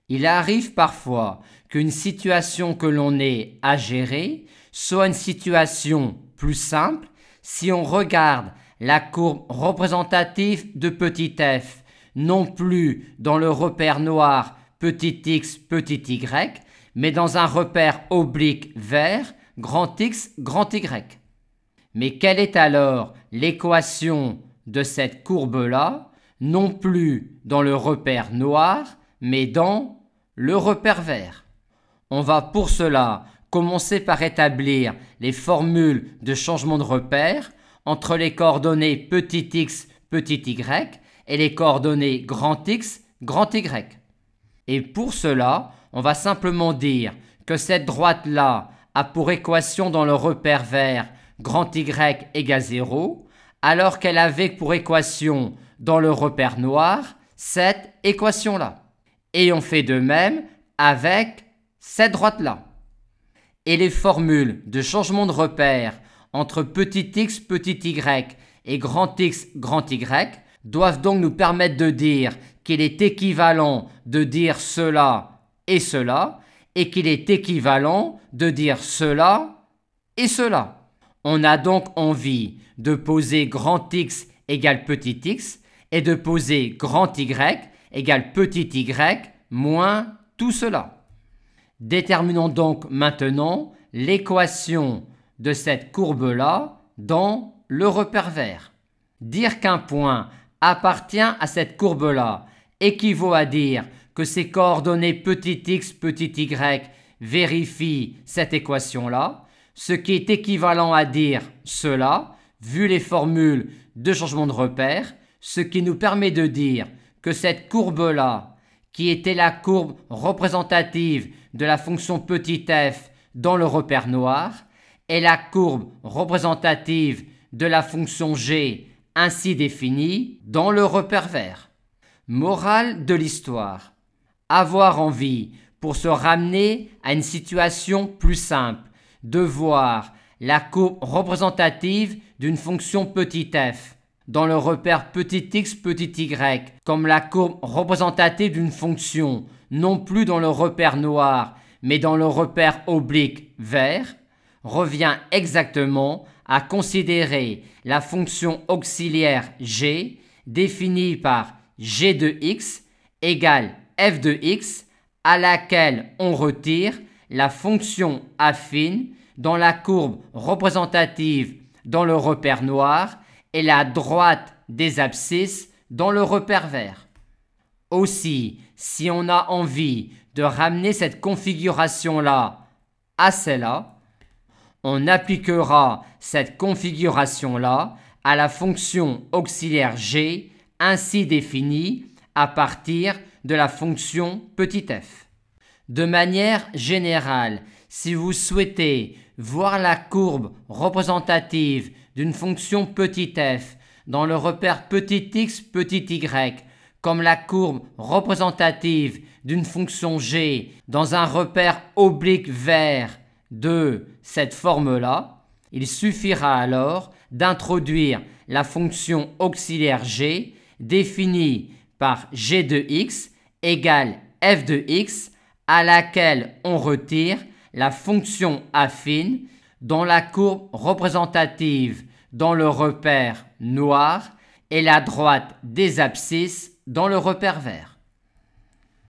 Il arrive parfois qu'une situation que l'on ait à gérer soit une situation plus simple si on regarde la courbe représentative de petit f, non plus dans le repère noir petit x, petit y, mais dans un repère oblique vert grand X, grand Y. Mais quelle est alors l'équation de cette courbe-là, non plus dans le repère noir, mais dans le repère vert? On va pour cela commencer par établir les formules de changement de repère entre les coordonnées petit x, petit y et les coordonnées grand X, grand Y. Et pour cela, on va simplement dire que cette droite-là a pour équation dans le repère vert grand Y égale 0, alors qu'elle avait pour équation dans le repère noir cette équation-là. Et on fait de même avec cette droite-là. Et les formules de changement de repère entre petit x, petit y et grand X, grand Y doivent donc nous permettre de dire qu'il est équivalent de dire cela, et qu'il est équivalent de dire cela et cela. On a donc envie de poser grand X égale petit x et de poser grand Y égale petit y moins tout cela. Déterminons donc maintenant l'équation de cette courbe-là dans le repère vert. Dire qu'un point appartient à cette courbe-là équivaut à dire que ses coordonnées petit x, petit y vérifient cette équation-là, ce qui est équivalent à dire cela, vu les formules de changement de repère, ce qui nous permet de dire que cette courbe-là, qui était la courbe représentative de la fonction petit f dans le repère noir, est la courbe représentative de la fonction g ainsi définie dans le repère vert. Morale de l'histoire. Avoir envie, pour se ramener à une situation plus simple, de voir la courbe représentative d'une fonction petit f dans le repère petit x, petit y comme la courbe représentative d'une fonction, non plus dans le repère noir, mais dans le repère oblique vert, revient exactement à considérer la fonction auxiliaire g définie par g de x égale f de x à laquelle on retire la fonction affine dans la courbe représentative dans le repère noir et la droite des abscisses dans le repère vert. Aussi, si on a envie de ramener cette configuration-là à celle-là, on appliquera cette configuration-là à la fonction auxiliaire g ainsi définie à partir de la fonction petit f. De manière générale, si vous souhaitez voir la courbe représentative d'une fonction petit f dans le repère petit x, petit y, comme la courbe représentative d'une fonction g dans un repère oblique vert de cette forme-là, il suffira alors d'introduire la fonction auxiliaire g définie par g de x égale f de x à laquelle on retire la fonction affine dans la courbe représentative dans le repère noir et la droite des abscisses dans le repère vert.